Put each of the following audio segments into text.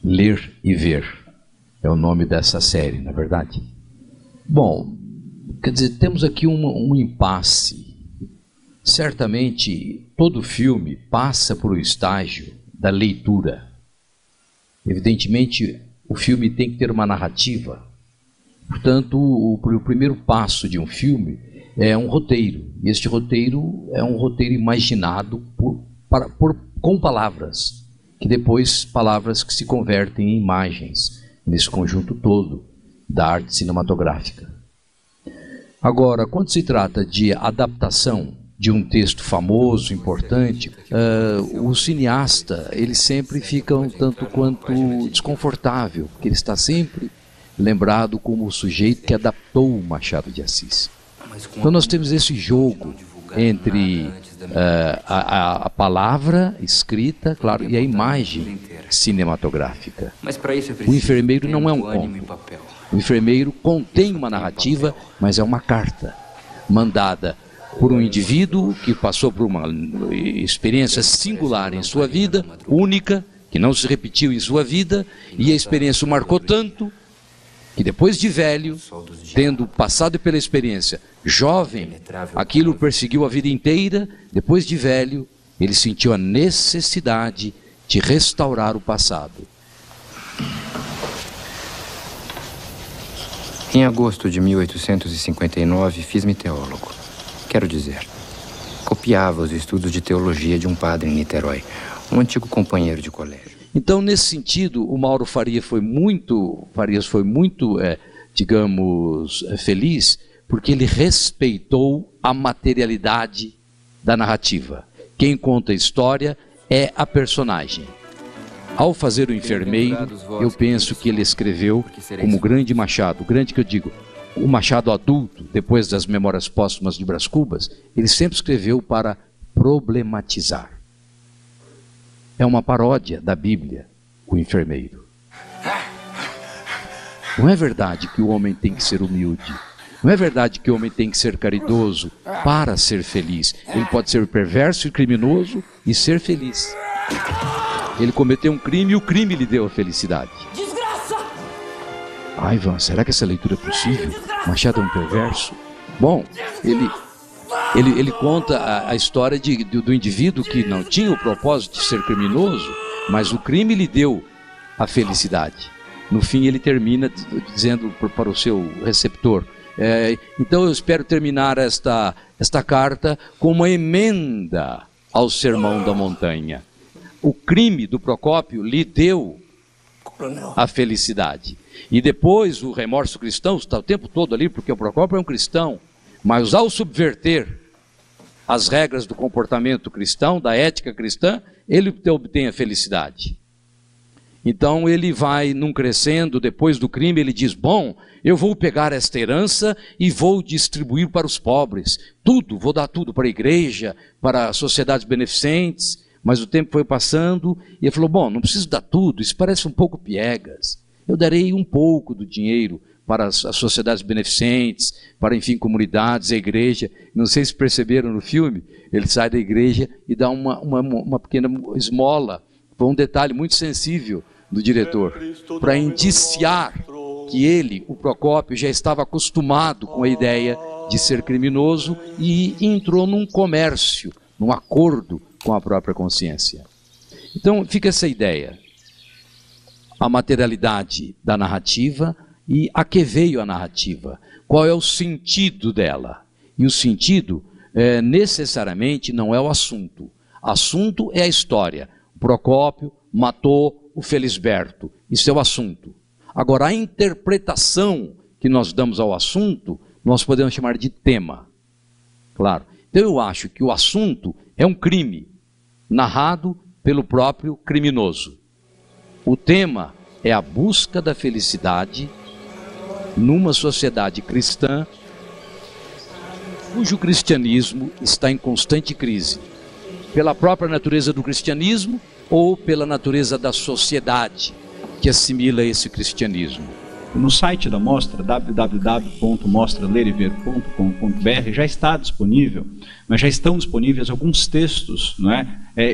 Ler e Ver é o nome dessa série, na verdade. Bom, quer dizer, temos aqui um impasse. Certamente, todo filme passa por um estágio da leitura. Evidentemente, o filme tem que ter uma narrativa. Portanto, o primeiro passo de um filme é um roteiro. E este roteiro é um roteiro imaginado com palavras, que depois palavras que se convertem em imagens, nesse conjunto todo da arte cinematográfica. Agora, quando se trata de adaptação de um texto famoso, importante, o cineasta, ele sempre fica um tanto quanto desconfortável, porque ele está sempre lembrado como o sujeito que adaptou o Machado de Assis. Então nós temos esse jogo entre a palavra escrita, claro, e a imagem cinematográfica. O Enfermeiro não é um conto. O Enfermeiro contém uma narrativa, mas é uma carta mandada por um indivíduo que passou por uma experiência singular em sua vida, única, que não se repetiu em sua vida, e a experiência o marcou tanto que depois de velho, tendo passado pela experiência jovem, aquilo o perseguiu a vida inteira, depois de velho, ele sentiu a necessidade de restaurar o passado. Em agosto de 1859, fiz-me teólogo. Quero dizer, copiava os estudos de teologia de um padre em Niterói, um antigo companheiro de colégio. Então, nesse sentido, o Mauro Farias foi muito, digamos, feliz, porque ele respeitou a materialidade da narrativa. Quem conta a história é a personagem. Ao fazer o Enfermeiro, eu penso que ele escreveu como grande Machado, grande que eu digo, o Machado adulto, depois das Memórias Póstumas de Brás Cubas, ele sempre escreveu para problematizar. É uma paródia da Bíblia, o Enfermeiro. Não é verdade que o homem tem que ser humilde. Não é verdade que o homem tem que ser caridoso para ser feliz. Ele pode ser perverso e criminoso e ser feliz. Ele cometeu um crime e o crime lhe deu a felicidade. Desgraça! Ah, Ivan, será que essa leitura é possível? Machado é um perverso? Bom, ele conta a história do indivíduo que não tinha o propósito de ser criminoso, mas o crime lhe deu a felicidade. No fim, ele termina dizendo para o seu receptor, então eu espero terminar esta carta com uma emenda ao Sermão da Montanha. O crime do Procópio lhe deu a felicidade. E depois o remorso cristão está o tempo todo ali, porque o Procópio é um cristão, mas ao subverter as regras do comportamento cristão, da ética cristã, ele obtém a felicidade. Então ele vai num crescendo, depois do crime ele diz, bom, eu vou pegar esta herança e vou distribuir para os pobres, tudo, vou dar tudo para a igreja, para sociedades beneficentes. Mas o tempo foi passando e ele falou, bom, não preciso dar tudo, isso parece um pouco piegas. Eu darei um pouco do dinheiro para as sociedades beneficentes, para, enfim, comunidades, a igreja. Não sei se perceberam no filme, ele sai da igreja e dá uma pequena esmola. Foi um detalhe muito sensível do diretor, para indiciar que ele, o Procópio, já estava acostumado com a ideia de ser criminoso e entrou num comércio, num acordo com a própria consciência. Então fica essa ideia, a materialidade da narrativa e a que veio a narrativa, qual é o sentido dela. E o sentido necessariamente não é o assunto. Assunto é a história. O Procópio matou o Felisberto, isso é o assunto. Agora a interpretação que nós damos ao assunto, nós podemos chamar de tema. Claro. Então eu acho que o assunto é um crime narrado pelo próprio criminoso. O tema é a busca da felicidade numa sociedade cristã cujo cristianismo está em constante crise, pela própria natureza do cristianismo ou pela natureza da sociedade que assimila esse cristianismo. No site da Mostra, www.mostralerever.com.br, já está disponível, mas já estão disponíveis alguns textos, não é,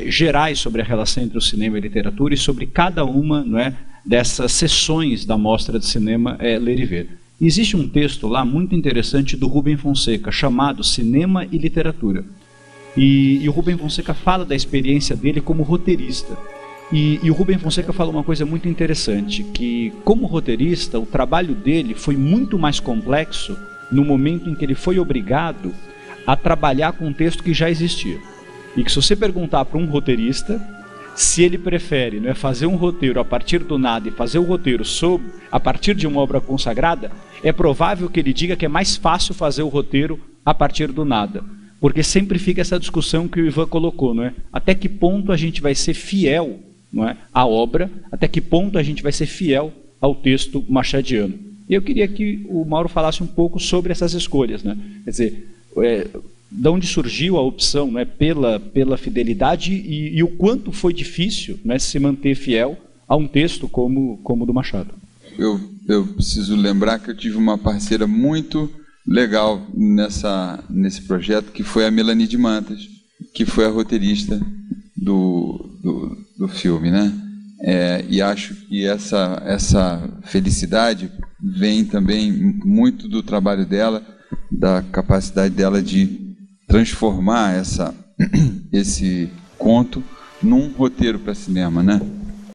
gerais sobre a relação entre o cinema e a literatura e sobre cada uma, não é, dessas sessões da Mostra de Cinema Ler e Ver. Existe um texto lá muito interessante do Rubem Fonseca, chamado Cinema e Literatura. E o Rubem Fonseca fala da experiência dele como roteirista. E o Rubem Fonseca fala uma coisa muito interessante, que como roteirista, o trabalho dele foi muito mais complexo no momento em que ele foi obrigado a trabalhar com um texto que já existia. E que se você perguntar para um roteirista se ele prefere, né, fazer um roteiro a partir do nada e fazer o roteiro a partir de uma obra consagrada, é provável que ele diga que é mais fácil fazer o roteiro a partir do nada. Porque sempre fica essa discussão que o Ivan colocou, não é? Até que ponto a gente vai ser fiel, não é, à obra, até que ponto a gente vai ser fiel ao texto machadiano. E eu queria que o Mauro falasse um pouco sobre essas escolhas, né? Quer dizer, de onde surgiu a opção, né, pela fidelidade e o quanto foi difícil, né, se manter fiel a um texto como o do Machado. Eu preciso lembrar que eu tive uma parceira muito legal nesse projeto, que foi a Melanie de Mantas, que foi a roteirista do filme, né? E acho que essa felicidade vem também muito do trabalho dela, da capacidade dela de transformar esse conto num roteiro para cinema, né?